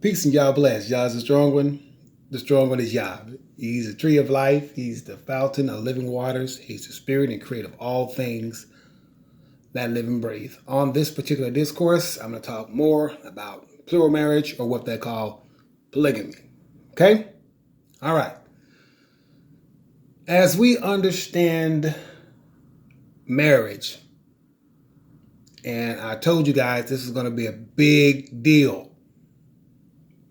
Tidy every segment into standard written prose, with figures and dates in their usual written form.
Peace and y'all bless. Y'all's the strong one. The strong one is Yah. He's the tree of life. He's the fountain of living waters. He's the spirit and creator of all things that live and breathe. On this particular discourse, I'm going to talk more about plural marriage, or what they call polygamy. Okay? All right. As we understand marriage, and I told you guys this is going to be a big deal.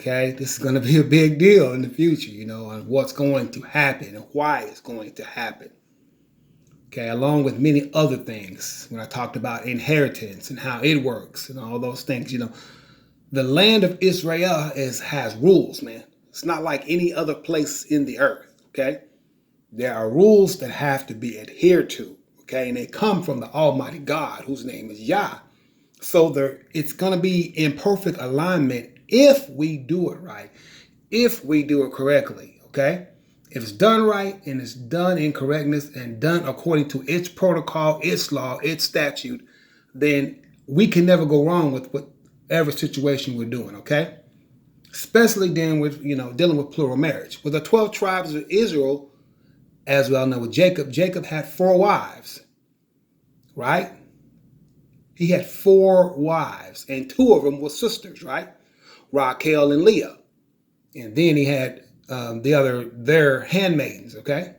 Okay, this is going to be a big deal in the future, on what's going to happen and why it's going to happen. Okay, along with many other things. When I talked about inheritance and how it works and all those things, the land of Israel has rules, man. It's not like any other place in the earth. Okay, there are rules that have to be adhered to. Okay, and they come from the Almighty God, whose name is Yah. So it's going to be in perfect alignment if we do it right, if we do it correctly, okay? If it's done right and it's done in correctness and done according to its protocol, its law, its statute, then we can never go wrong with whatever situation we're doing, okay? Especially dealing with plural marriage. With the 12 tribes of Israel, as we all know with Jacob had 4 wives, right? He had 4 wives, and 2 of them were sisters, right? Raquel and Leah. And then he had their handmaidens, okay?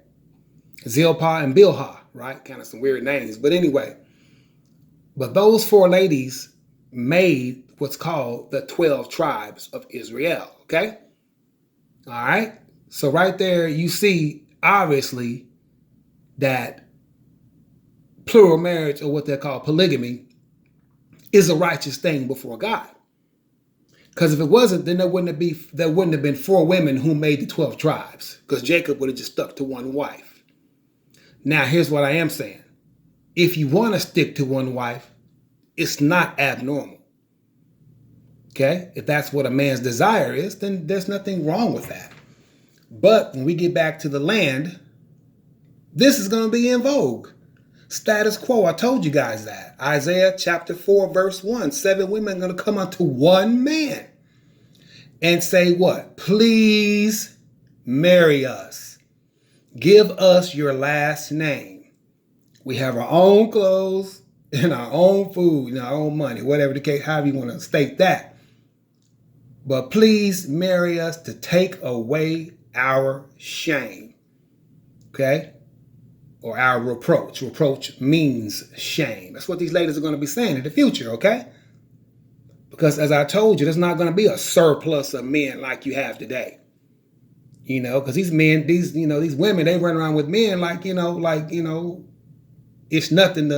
Zilpah and Bilhah, right? Kind of some weird names. But anyway, but those 4 ladies made what's called the 12 tribes of Israel, okay? All right? So right there, you see, obviously, that plural marriage, or what they call polygamy, is a righteous thing before God. Because if it wasn't, then there wouldn't have been 4 women who made the 12 tribes, because Jacob would have just stuck to one wife. Now, here's what I am saying. If you want to stick to one wife, it's not abnormal. Okay? If that's what a man's desire is, then there's nothing wrong with that. But when we get back to the land, this is going to be in vogue. Status quo, I told you guys that. Isaiah chapter 4, verse 1. 7 women are going to come unto one man and say what? Please marry us. Give us your last name. We have our own clothes and our own food and our own money, whatever the case, however you want to state that. But please marry us to take away our shame. Okay? Or our reproach. Reproach means shame. That's what these ladies are going to be saying in the future, okay? Because as I told you, there's not going to be a surplus of men like you have today. Because these men, these women, they run around with men like it's nothing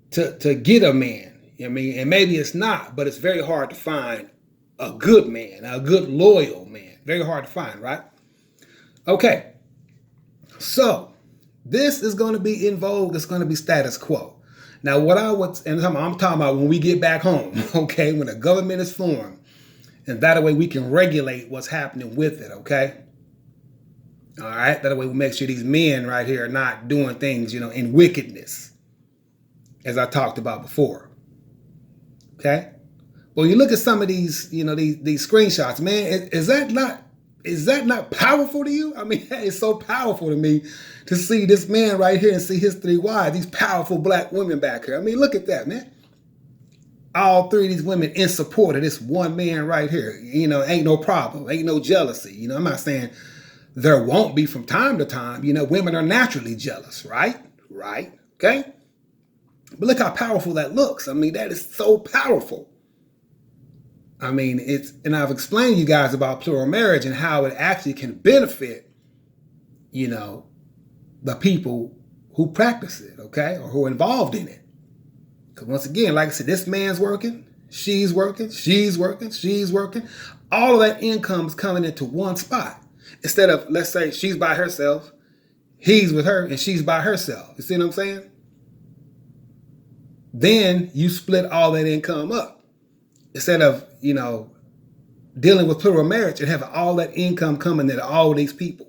to get a man. And maybe it's not, but it's very hard to find a good man, a good loyal man. Very hard to find, right? Okay. So this is going to be in vogue. It's going to be status quo. Now, I'm talking about when we get back home, okay, when the government is formed, and that way we can regulate what's happening with it, okay? All right, that way we make sure these men right here are not doing things, in wickedness, as I talked about before, okay? Well, you look at some of these, these screenshots, man, is that not powerful to you? I mean, it's so powerful to me to see this man right here and see his 3 wives, these powerful black women back here. I mean, look at that, man. All 3 of these women in support of this one man right here. Ain't no problem. Ain't no jealousy. I'm not saying there won't be from time to time. Women are naturally jealous, right? Right. Okay. But look how powerful that looks. I mean, that is so powerful. I mean, and I've explained to you guys about plural marriage and how it actually can benefit, the people who practice it, okay, or who are involved in it. Because once again, like I said, this man's working, she's working, she's working, she's working. All of that income is coming into one spot. Instead of, let's say, she's by herself, he's with her, and she's by herself. You see what I'm saying? Then you split all that income up. Instead of, dealing with plural marriage and having all that income coming to all these people,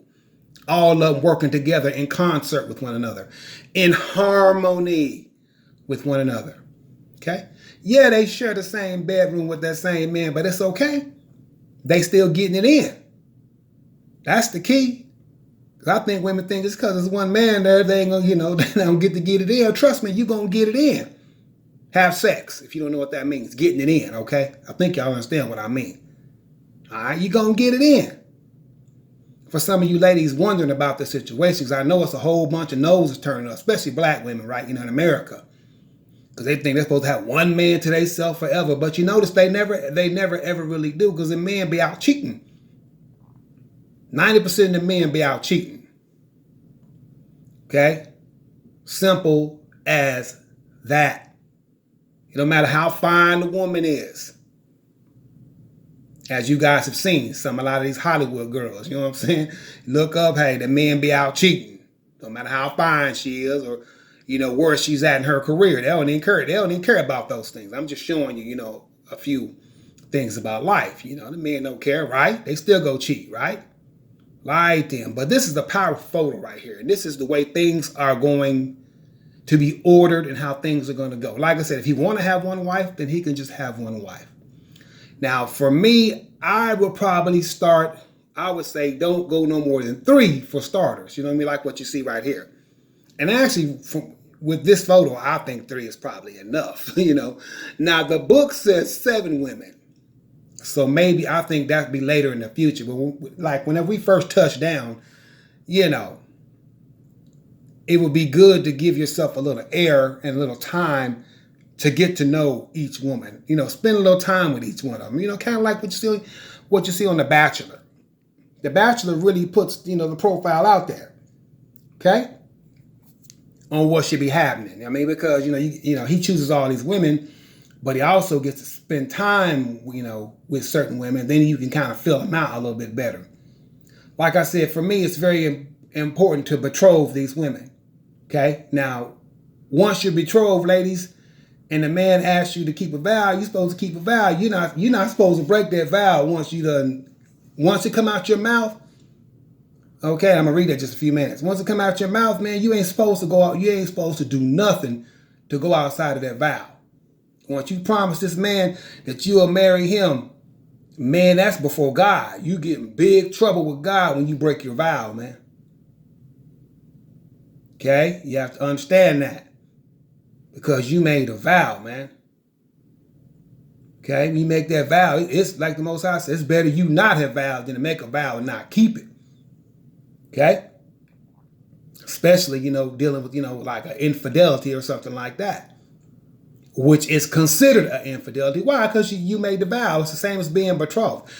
all of them working together in concert with one another, in harmony with one another. Okay? Yeah, they share the same bedroom with that same man, but it's okay. they still getting it in. That's the key. I think women think it's because there's one man there, they ain't gonna, they don't get to get it in. Trust me, you're gonna get it in. Have sex, if you don't know what that means. Getting it in, okay? I think y'all understand what I mean. All right, you're gonna get it in. For some of you ladies wondering about the situation, because I know it's a whole bunch of noses turning up, especially black women, right, in America. Because they think they're supposed to have one man to themselves forever. But you notice they never ever really do, because the men be out cheating. 90% of the men be out cheating. Okay? Simple as that. It don't matter how fine the woman is. As you guys have seen, a lot of these Hollywood girls, you know what I'm saying? Look up, hey, the men be out cheating. No matter how fine she is or, where she's at in her career. They don't even care about those things. I'm just showing you, a few things about life. The men don't care, right? They still go cheat, right? Lie to them. But this is the powerful photo right here. And this is the way things are going to be ordered and how things are going to go. Like I said, if he want to have one wife, then he can just have one wife. Now, for me, I would probably I would say don't go no more than 3 for starters. You know what I mean? Like what you see right here. And actually, with this photo, I think 3 is probably enough. Now, the book says 7 women. So maybe I think that'd be later in the future. But whenever we first touch down, it would be good to give yourself a little air and a little time to get to know each woman. Spend a little time with each one of them. Kind of like what you see on The Bachelor. The Bachelor really puts, the profile out there. Okay? On what should be happening. I mean, because, he chooses all these women, but he also gets to spend time, with certain women. Then you can kind of fill them out a little bit better. Like I said, for me, it's very important to betroth these women. Okay? Now, once you're betrothed, ladies, and the man asks you to keep a vow, you're supposed to keep a vow. You're not supposed to break that vow once it come out your mouth. Okay, I'm gonna read that just a few minutes. Once it come out your mouth, man, you ain't supposed to go out. You ain't supposed to do nothing to go outside of that vow. Once you promise this man that you will marry him, man, that's before God. You get in big trouble with God when you break your vow, man. Okay, you have to understand that. Because you made a vow, man. Okay, when you make that vow, it's like the Most High says, it's better you not have vowed than to make a vow and not keep it. Okay? Especially, dealing with, like an infidelity or something like that. Which is considered an infidelity. Why? Because you made the vow. It's the same as being betrothed.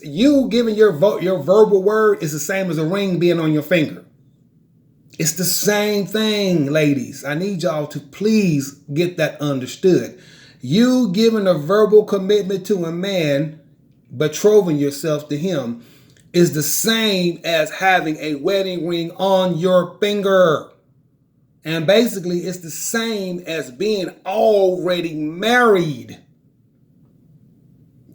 You giving your verbal word is the same as a ring being on your finger. It's the same thing, ladies. I need y'all to please get that understood. You giving a verbal commitment to a man, betrothing yourself to him, is the same as having a wedding ring on your finger. And basically, it's the same as being already married.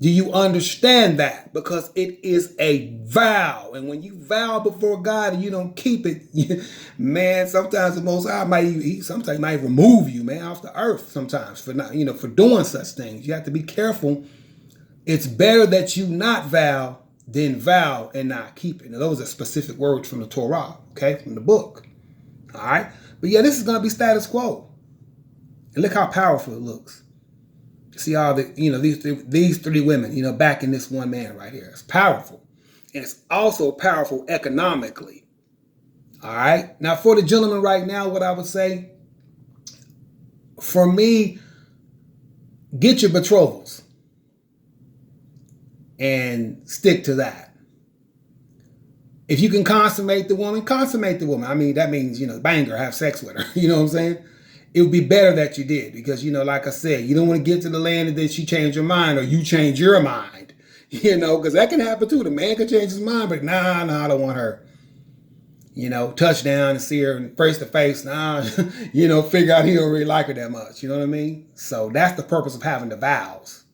Do you understand that? Because it is a vow. And when you vow before God and you don't keep it, man, sometimes the Most High might remove you, man, off the earth sometimes for not, for doing such things. You have to be careful. It's better that you not vow than vow and not keep it. Now, those are specific words from the Torah, okay, from the book. All right. But yeah, this is going to be status quo. And look how powerful it looks. See all the, these 3 women, backing this one man right here. It's powerful. And it's also powerful economically. All right. Now, for the gentleman right now, what I would say, for me, get your betrothals and stick to that. If you can consummate the woman. I mean, that means, bang her, have sex with her. You know what I'm saying? It would be better that you did because, like I said, you don't want to get to the land and then she change her mind or you change your mind, because that can happen too. The man could change his mind, but nah, I don't want her. Touch down and see her face to face. Nah, figure out he don't really like her that much. You know what I mean? So that's the purpose of having the vows.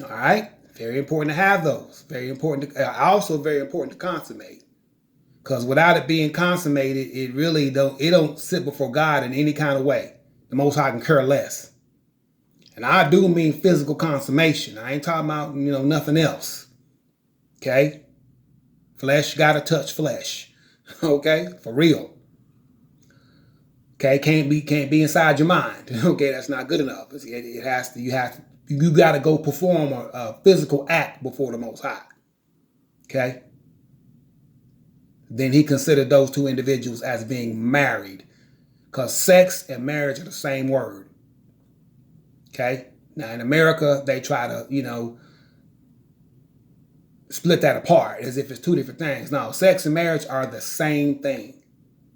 All right. Very important to have those. Very important. Also very important to consummate. Because without it being consummated, it really don't sit before God in any kind of way. The Most High can care less. And I do mean physical consummation. I ain't talking about, nothing else. Okay? Flesh gotta touch flesh. Okay? For real. Okay? Can't be inside your mind. Okay? That's not good enough. It has to, you gotta go perform a physical act before the Most High. Okay? Then he considered those two individuals as being married. Because sex and marriage are the same word. Okay? Now in America, they try to, split that apart as if it's two different things. No, sex and marriage are the same thing.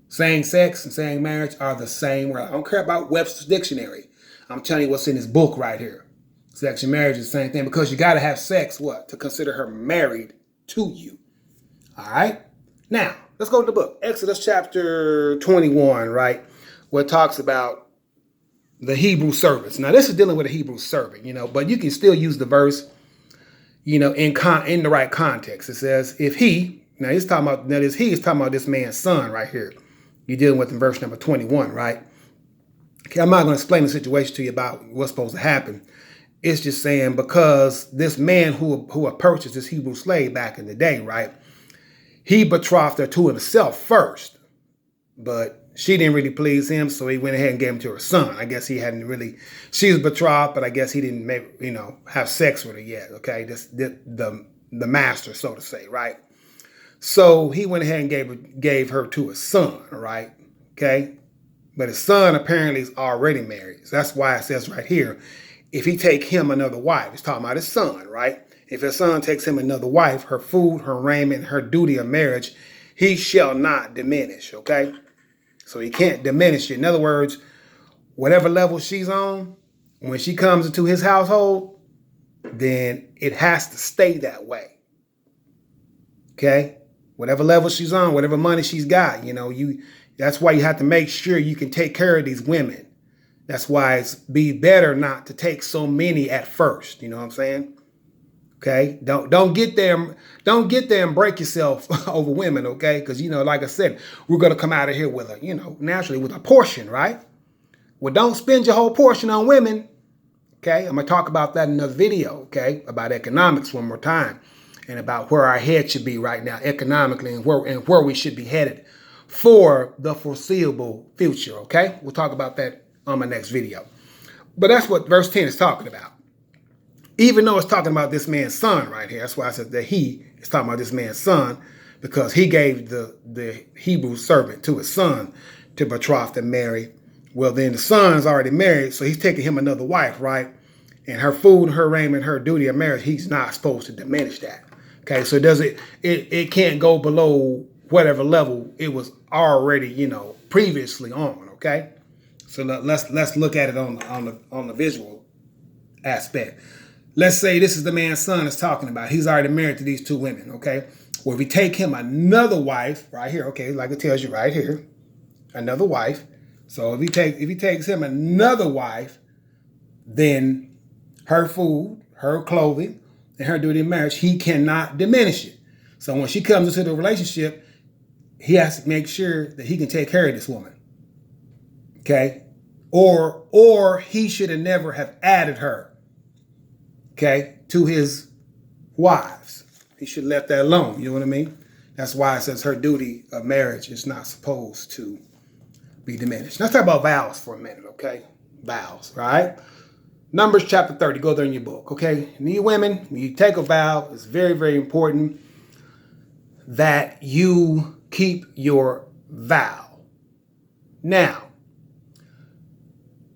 Saying sex and saying marriage are the same word. I don't care about Webster's dictionary. I'm telling you what's in this book right here. Sex and marriage is the same thing because you got to have sex, what? To consider her married to you. All right? Now, let's go to the book. Exodus chapter 21, right? Where it talks about the Hebrew servants. Now, this is dealing with a Hebrew servant, but you can still use the verse, in the right context. It says, if he, now he's talking about, he's talking about this man's son right here. You're dealing with in verse number 21, right? Okay, I'm not going to explain the situation to you about what's supposed to happen. It's just saying because this man who had purchased this Hebrew slave back in the day, right? He betrothed her to himself first, but she didn't really please him, so he went ahead and gave him to her son. I guess he hadn't really, she was betrothed, but I guess he didn't have sex with her yet, okay? The master, so to say, right? So he went ahead and gave her to his son, right? Okay? But his son apparently is already married. So that's why it says right here, if he take him another wife, it's talking about his son, right? If his son takes him another wife, her food, her raiment, her duty of marriage, he shall not diminish, okay? So he can't diminish it. In other words, whatever level she's on, when she comes into his household, then it has to stay that way. Okay? Whatever level she's on, whatever money she's got, that's why you have to make sure you can take care of these women. That's why it's be better not to take so many at first. You know what I'm saying? Okay? Don't get there and break yourself over women, okay? Because, like I said, we're going to come out of here with naturally with a portion, right? Well, don't spend your whole portion on women, okay? I'm going to talk about that in another video, okay? About economics one more time and about where our head should be right now economically and where we should be headed for the foreseeable future, okay? We'll talk about that on my next video. But that's what verse 10 is talking about. Even though it's talking about this man's son right here, that's why I said that he is talking about this man's son, because he gave the Hebrew servant to his son to betroth and marry. Well, then the son's already married, so he's taking him another wife, right? And her food, her raiment, her duty of marriage, he's not supposed to diminish that. Okay, so it can't go below whatever level it was already, previously on. Okay, so let's look at it on the visual aspect. Let's say this is the man's son is talking about. He's already married to these two women, okay? Well, if we take him another wife, right here, okay, like it tells you right here, another wife. So if he takes him another wife, then her food, her clothing, and her duty of marriage, he cannot diminish it. So when she comes into the relationship, he has to make sure that he can take care of this woman, okay? Or he should have never have added her, okay, to his wives. He should have left that alone. You know what I mean? That's why it says her duty of marriage is not supposed to be diminished. Let's talk about vows for a minute, okay? Vows, right? Numbers chapter 30. Go there in your book, okay? And you women, when you take a vow, it's very, very important that you keep your vow. Now,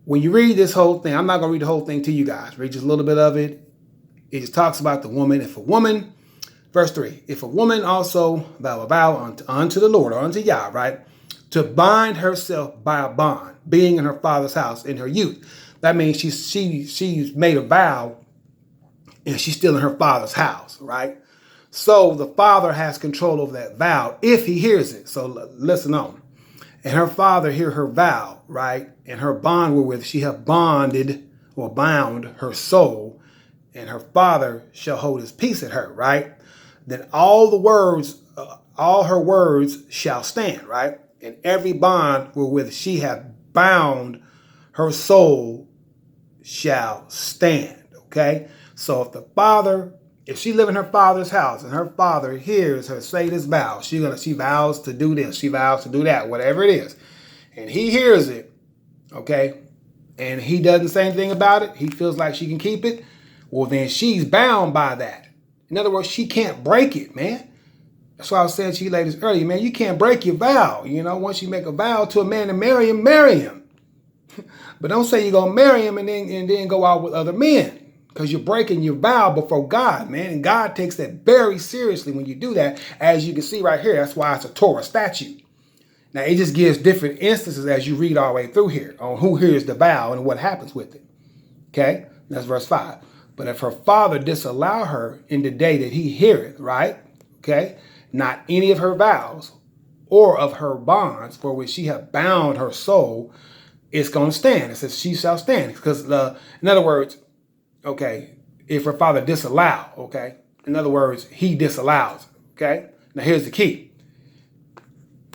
when you read this whole thing, I'm not going to read the whole thing to you guys. Read just a little bit of it. It just talks about the woman. Verse 3, if a woman also vow a vow unto the Lord or unto Yah, right, to bind herself by a bond, being in her father's house in her youth. That means she's made a vow and she's still in her father's house, right? So the father has control over that vow if he hears it. So listen on. And her father hear her vow, right? And her bond wherewith she have bonded or bound her soul, and her father shall hold his peace at her, right? Then all her words shall stand, right? And every bond wherewith she hath bound her soul shall stand, okay? So if the father if she live in her father's house and her father hears her say this vow, she vows to do this, she vows to do that, whatever it is, and he hears it, okay, and he doesn't say anything about it, he feels like she can keep it, well, then she's bound by that. In other words, she can't break it, man. That's why I was saying to you ladies earlier, man, you can't break your vow. You know, once you make a vow to a man to marry him, marry him. But don't say you're going to marry him and then go out with other men, because you're breaking your vow before God, man. And God takes that very seriously when you do that. As you can see right here, that's why it's a Torah statute. Now, it just gives different instances as you read all the way through here on who hears the vow and what happens with it. Okay? That's verse 5. But if her father disallow her in the day that he heareth, right? Okay? Not any of her vows or of her bonds for which she hath bound her soul, it's going to stand. It says she shall stand. Because, in other words, okay, if her father disallow, okay? In other words, he disallows, okay? Now, here's the key.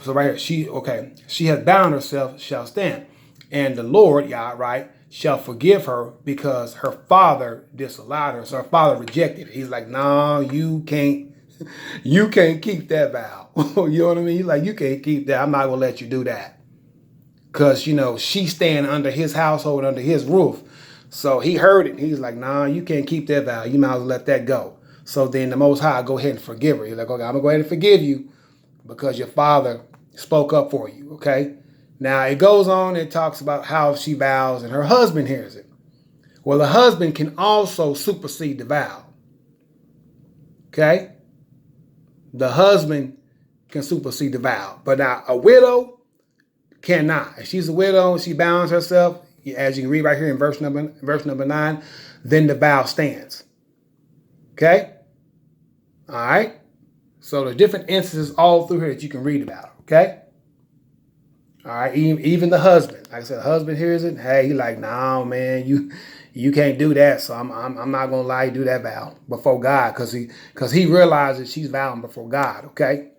So right here, she hath bound herself, shall stand. And the Lord, Yah, right, shall forgive her because her father disallowed her. So her father rejected it. He's like, no, you can't keep that vow. You know what I mean? He's like, you can't keep that. I'm not going to let you do that. Because, you know, she's staying under his household, under his roof. So he heard it. He's like, nah, you can't keep that vow. You might as well let that go. So then the Most High go ahead and forgive her. He's like, okay, I'm going to go ahead and forgive you because your father spoke up for you, okay? Now, it goes on and talks about how she vows and her husband hears it. Well, the husband can also supersede the vow, okay? The husband can supersede the vow. But now, a widow cannot. If she's a widow and she bounds herself, as you can read right here in verse number 9, then the vow stands. Okay? All right? So there's different instances all through here that you can read about. Okay? All right? Even the husband. Like I said, the husband hears it. Hey, he's like, no, man, you can't do that. So I'm not gonna lie, do that vow before God, because he realizes she's vowing before God. Okay?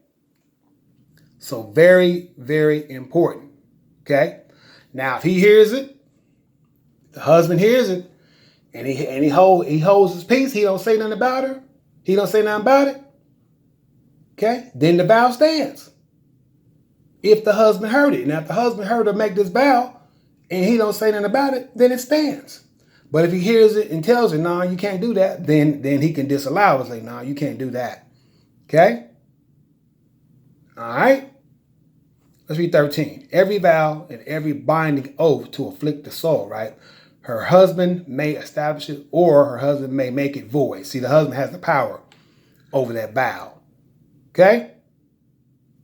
So very, very important. Okay? Now, if he hears it, the husband hears it, and he holds his peace. He don't say nothing about her. He don't say nothing about it. Okay? Then the vow stands. If the husband heard it. Now, if the husband heard her make this vow, and he don't say nothing about it, then it stands. But if he hears it and tells her, no, you can't do that, then he can disallow it and say, no, you can't do that. Okay? All right? Let's read 13. Every vow and every binding oath to afflict the soul, right? Her husband may establish it, or her husband may make it void. See, the husband has the power over that vow. Okay?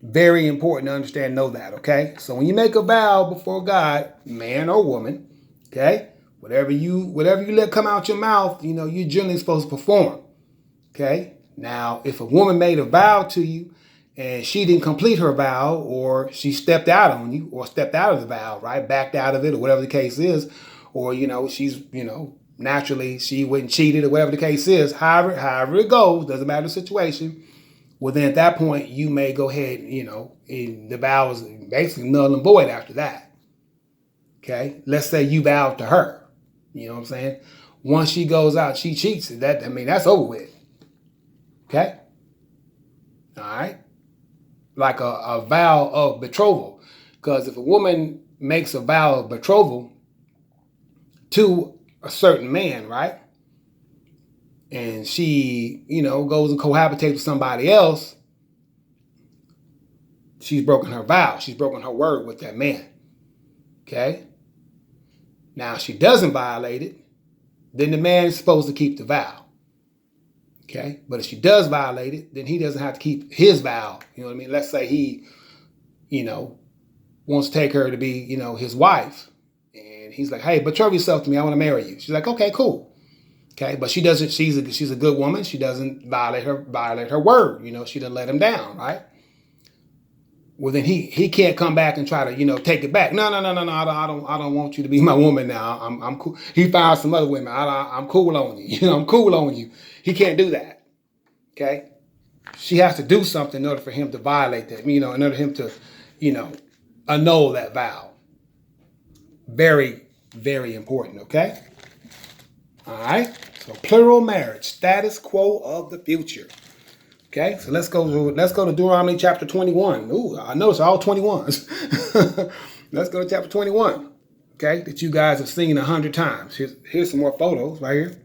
Very important to understand, know that, okay? So when you make a vow before God, man or woman, okay? Whatever you let come out your mouth, you know, you're generally supposed to perform. Okay? Now, if a woman made a vow to you and she didn't complete her vow, or she stepped out on you, or stepped out of the vow, right? Backed out of it, or whatever the case is, or, you know, she's, you know, naturally she wouldn't cheated, or whatever the case is, however it goes, doesn't matter the situation. Well, then at that point, you may go ahead, you know, and the vow is basically null and void after that. Okay? Let's say you vowed to her. You know what I'm saying? Once she goes out, she cheats. That's over with. Okay? All right? Like a vow of betrothal. Because if a woman makes a vow of betrothal to a certain man, right? And she, you know, goes and cohabitates with somebody else, she's broken her vow. She's broken her word with that man. Okay? Now, if she doesn't violate it, then the man is supposed to keep the vow. Okay? But if she does violate it, then he doesn't have to keep his vow. You know what I mean? Let's say he, you know, wants to take her to be, you know, his wife. And he's like, hey, betroth yourself to me. I want to marry you. She's like, okay, cool. Okay, but she doesn't. She's a good woman. She doesn't violate her word. You know, she doesn't let him down, right? Well, then he can't come back and try to, you know, take it back. No. I don't want you to be my woman now. I'm cool. He found some other women. I'm cool on you. You know, I'm cool on you. He can't do that. Okay, she has to do something in order for him to violate that. You know, in order for him to, you know, annul that vow. Very, very important. Okay. All right. So plural marriage, status quo of the future. Okay, so let's go to Deuteronomy chapter 21. Ooh, I know it's all 21s. Let's go to chapter 21. Okay, that you guys have seen 100 times. Here's some more photos right here.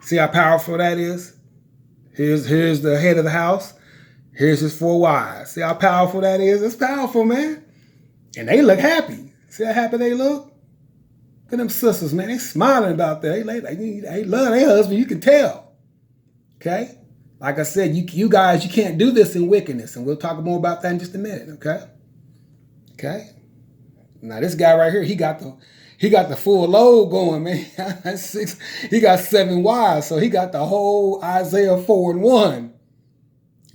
See how powerful that is? Here's the head of the house. Here's his 4 wives. See how powerful that is? It's powerful, man. And they look happy. See how happy they look? Look at them sisters, man. They smiling about that. They love their husband. You can tell. Okay? Like I said, you guys, you can't do this in wickedness. And we'll talk more about that in just a minute. Okay? Okay? Now this guy right here, he got the full load going, man. He got 7 wives. So he got the whole Isaiah 4 and 1.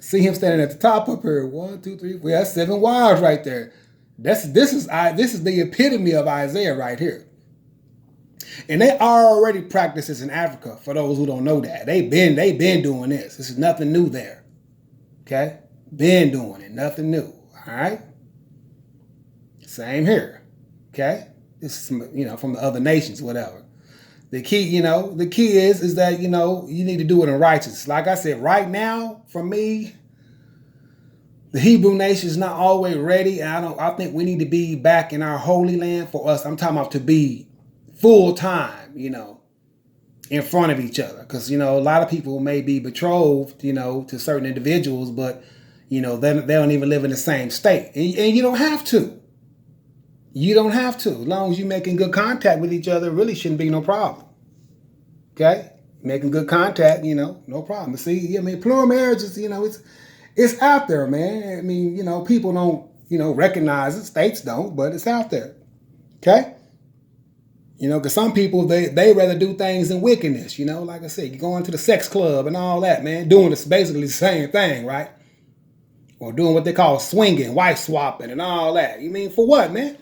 See him standing at the top up here. 1, 2, 3, 4. That's 7 wives right there. This is the epitome of Isaiah right here. And they already practice this in Africa, for those who don't know that. They've been doing this. This is nothing new there. Okay? Been doing it. Nothing new. All right? Same here. Okay? This is, from the other nations, whatever. The key is that, you need to do it in righteousness. Like I said, right now, for me, the Hebrew nation is not always ready. And I think we need to be back in our holy land for us. I'm talking about to be full time, in front of each other. Because, a lot of people may be betrothed, to certain individuals, but, they don't even live in the same state. And you don't have to. You don't have to. As long as you're making good contact with each other, it really shouldn't be no problem. Okay? Making good contact, no problem. See, plural marriage is, it's out there, man. People don't, recognize it. States don't, but it's out there. Okay? Because some people, they rather do things in wickedness, like I said, you go into the sex club and all that, man, doing this basically the same thing, right? Or doing what they call swinging, wife swapping and all that. For what, man?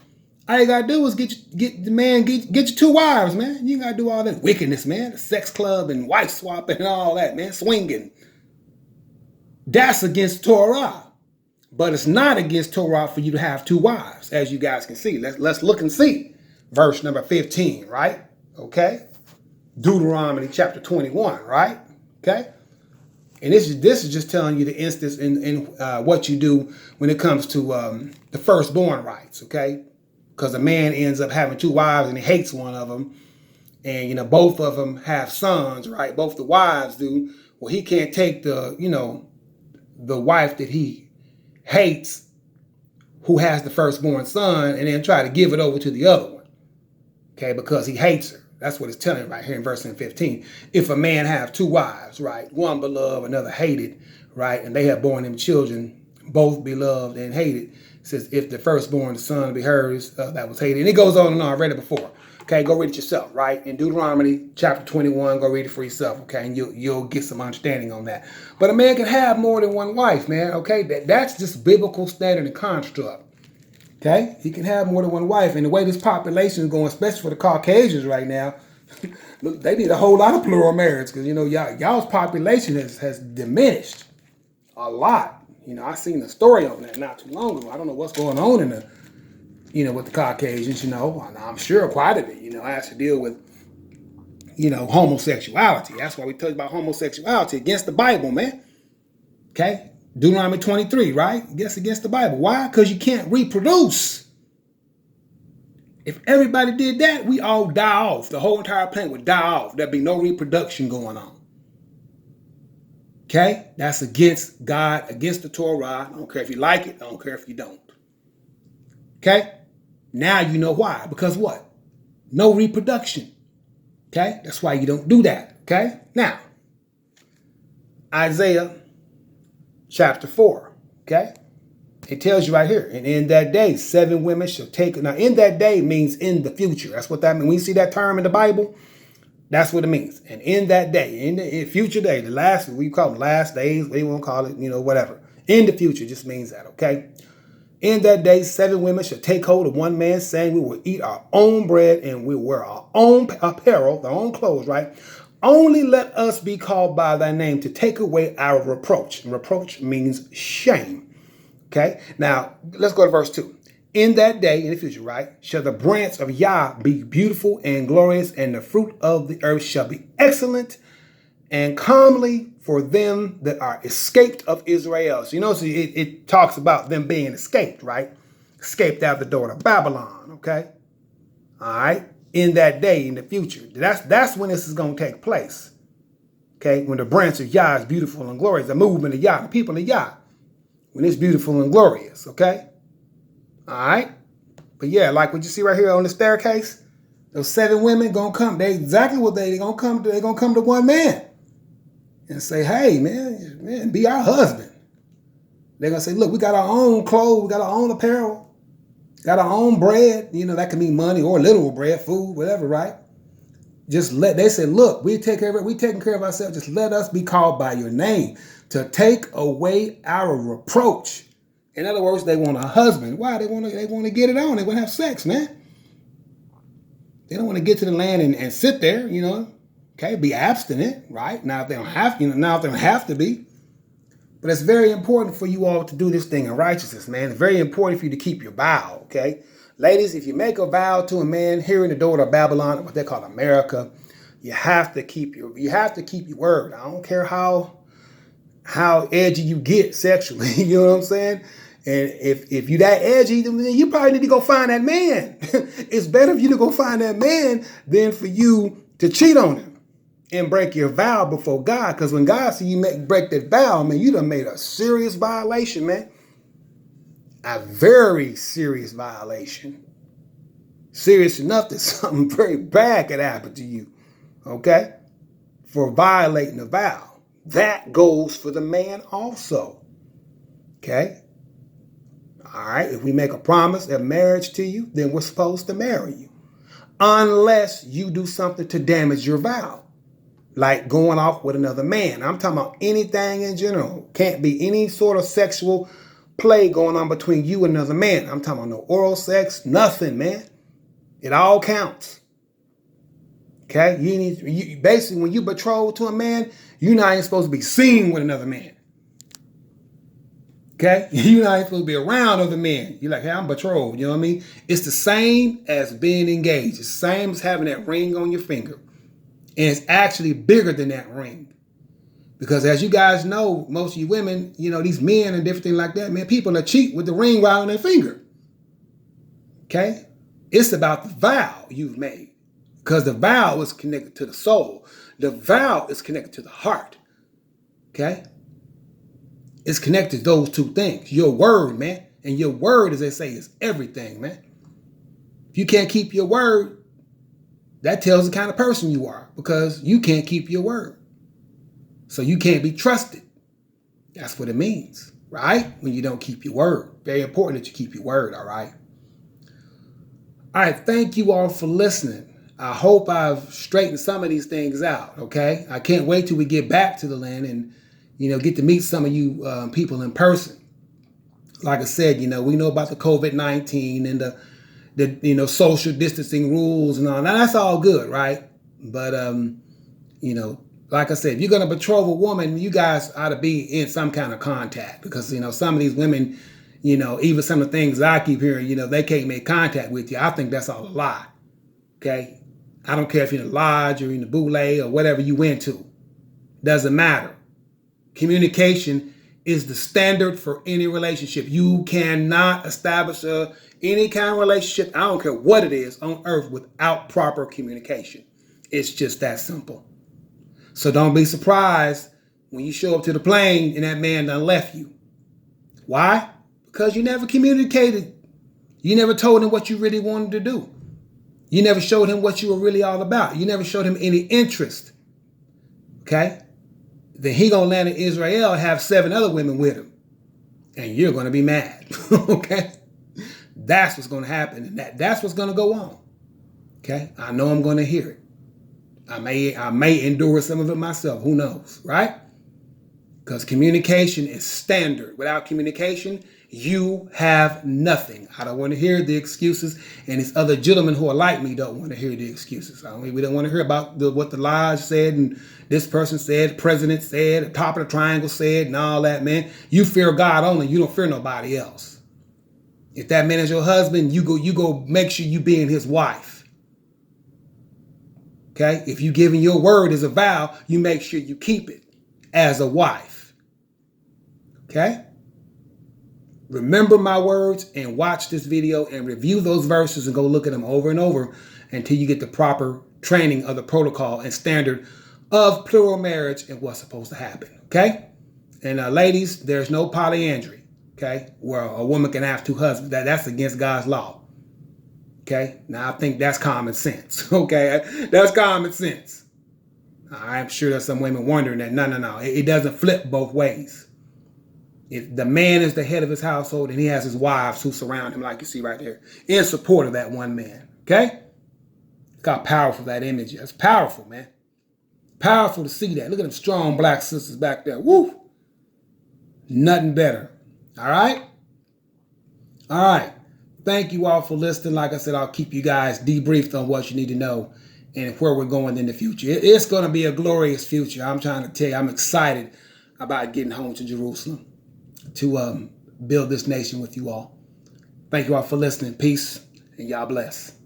All you gotta do is get your 2 wives, man. You gotta do all that wickedness, man. The sex club and wife swapping and all that, man, swinging. That's against Torah. But it's not against Torah for you to have 2 wives, as you guys can see. Let's look and see. Verse number 15, right? Okay. Deuteronomy chapter 21, right? Okay. And this is just telling you the instance in what you do when it comes to the firstborn rights, okay? Because a man ends up having 2 wives and he hates one of them. And, both of them have sons, right? Both the wives do. Well, he can't take the wife that he hates who has the firstborn son and then try to give it over to the other one. Okay, because he hates her. That's what it's telling right here in verse 15. If a man have 2 wives, right, one beloved, another hated, right, and they have borne him children, both beloved and hated, it says if the firstborn son be hers, that was hated. And it goes on and on. I read it before. Okay, go read it yourself, right? In Deuteronomy chapter 21, go read it for yourself, okay? And you'll get some understanding on that. But a man can have more than one wife, man, okay? That's just biblical standard and construct. Okay, he can have more than one wife, and the way this population is going, especially for the Caucasians right now, look, they need a whole lot of plural marriage because y'all's population has diminished a lot. I seen a story on that not too long ago. I don't know what's going on in the, with the Caucasians. I'm sure quite of it. Has to deal with, homosexuality. That's why we talk about homosexuality against the Bible, man. Okay. Deuteronomy 23, right? Guess against the Bible. Why? Because you can't reproduce. If everybody did that, we all die off. The whole entire planet would die off. There'd be no reproduction going on. Okay? That's against God, against the Torah. I don't care if you like it. I don't care if you don't. Okay? Now you know why. Because what? No reproduction. Okay? That's why you don't do that. Okay? Now, Isaiah chapter 4, okay? It tells you right here, and in that day, 7 women shall take. Now, in that day means in the future. That's what that means. When you see that term in the Bible, that's what it means. And in that day, in the future day, the last, we call them last days, we won't call it, whatever. In the future just means that, okay? In that day, 7 women shall take hold of one man, saying, we will eat our own bread and we will wear our own apparel, our own clothes, right? Only let us be called by thy name to take away our reproach. And reproach means shame. Okay? Now, let's go to verse 2. In that day, in the future, right, shall the branch of Yah be beautiful and glorious, and the fruit of the earth shall be excellent, and calmly for them that are escaped of Israel. So, so it talks about them being escaped, right? Escaped out the door of Babylon, okay? All right? In that day, in the future. That's when this is going to take place, okay? When the branch of Yah is beautiful and glorious, the movement of Yah, the people of Yah, when it's beautiful and glorious, okay? All right? But yeah, like what you see right here on the staircase, those 7 women gonna come. They exactly what they gonna come to. They gonna come to one man and say, "Hey, man, be our husband." They're gonna say, "Look, we got our own clothes, we got our own apparel, got our own bread. That can mean money or literal bread, food, whatever, right? They say, look, we take care of it. We taking care of ourselves. Just let us be called by your name to take away our reproach." In other words, they want a husband. Why? They want to get it on. They want to have sex, man. They don't want to get to the land and sit there, okay, be abstinent, right? Now if they don't have, now if they don't have to be. But it's very important for you all to do this thing in righteousness, man. It's very important for you to keep your vow, okay? Ladies, if you make a vow to a man here in the door of Babylon, what they call America, you have to keep your word. I don't care how edgy you get sexually, you know what I'm saying? And if you that edgy, then you probably need to go find that man. It's better for you to go find that man than for you to cheat on him and break your vow before God. Because when God sees you break that vow, man, you done made a serious violation, man. A very serious violation. Serious enough that something very bad could happen to you, okay? For violating the vow. That goes for the man also, okay? All right, if we make a promise of marriage to you, then we're supposed to marry you. Unless you do something to damage your vow. Like going off with another man. I'm talking about anything in general. Can't be any sort of sexual play going on between you and another man. I'm talking about no oral sex, nothing, man. It all counts. Okay? Basically, when you betrothed to a man, you're not even supposed to be seen with another man. Okay? You're not even supposed to be around other men. You're like, hey, I'm betrothed. You know what I mean? It's the same as being engaged. It's the same as having that ring on your finger. And it's actually bigger than that ring. Because as you guys know, most of you women, these men and different things like that, man, people that cheat with the ring right on their finger. Okay? It's about the vow you've made. Because the vow is connected to the soul. The vow is connected to the heart. Okay? It's connected to those two things. Your word, man. And your word, as they say, is everything, man. If you can't keep your word, that tells the kind of person you are. Because you can't keep your word. So you can't be trusted. That's what it means, right? When you don't keep your word. Very important that you keep your word, all right? All right, thank you all for listening. I hope I've straightened some of these things out, okay? I can't wait till we get back to the land and, get to meet some of you people in person. Like I said, we know about the COVID-19 and the social distancing rules and all. Now, that's all good, right? But, like I said, if you're going to betroth a woman, you guys ought to be in some kind of contact because, some of these women, even some of the things I keep hearing, they can't make contact with you. I think that's all a lie. Okay? I don't care if you're in the lodge or in the boule or whatever you went to. Doesn't matter. Communication is the standard for any relationship. You cannot establish any kind of relationship, I don't care what it is, on earth without proper communication. It's just that simple. So don't be surprised when you show up to the plane and that man done left you. Why? Because you never communicated. You never told him what you really wanted to do. You never showed him what you were really all about. You never showed him any interest. Okay? Then he gonna land in Israel and have 7 other women with him. And you're gonna be mad. Okay? That's what's gonna happen. And that's what's gonna go on. Okay? I know I'm gonna hear it. I may endure some of it myself. Who knows, right? Because communication is standard. Without communication, you have nothing. I don't want to hear the excuses, and these other gentlemen who are like me don't want to hear the excuses. We don't want to hear about what the lodge said and this person said, the president said, the top of the triangle said, and all that, man. You fear God only. You don't fear nobody else. If that man is your husband, you go make sure you being his wife. Okay? If you giving your word as a vow, you make sure you keep it as a wife. Okay? Remember my words and watch this video and review those verses and go look at them over and over until you get the proper training of the protocol and standard of plural marriage and what's supposed to happen. Okay? And ladies, there's no polyandry. Okay? Where a woman can have two husbands. That's against God's law. Okay? Now I think that's common sense. Okay? That's common sense. I'm sure there's some women wondering that no. It doesn't flip both ways. If the man is the head of his household and he has his wives who surround him, like you see right there, in support of that one man. Okay? Look how powerful that image is. It's powerful, man. Powerful to see that. Look at them strong black sisters back there. Woo! Nothing better. All right? All right. Thank you all for listening. Like I said, I'll keep you guys debriefed on what you need to know and where we're going in the future. It's going to be a glorious future. I'm trying to tell you, I'm excited about getting home to Jerusalem to build this nation with you all. Thank you all for listening. Peace, and y'all bless.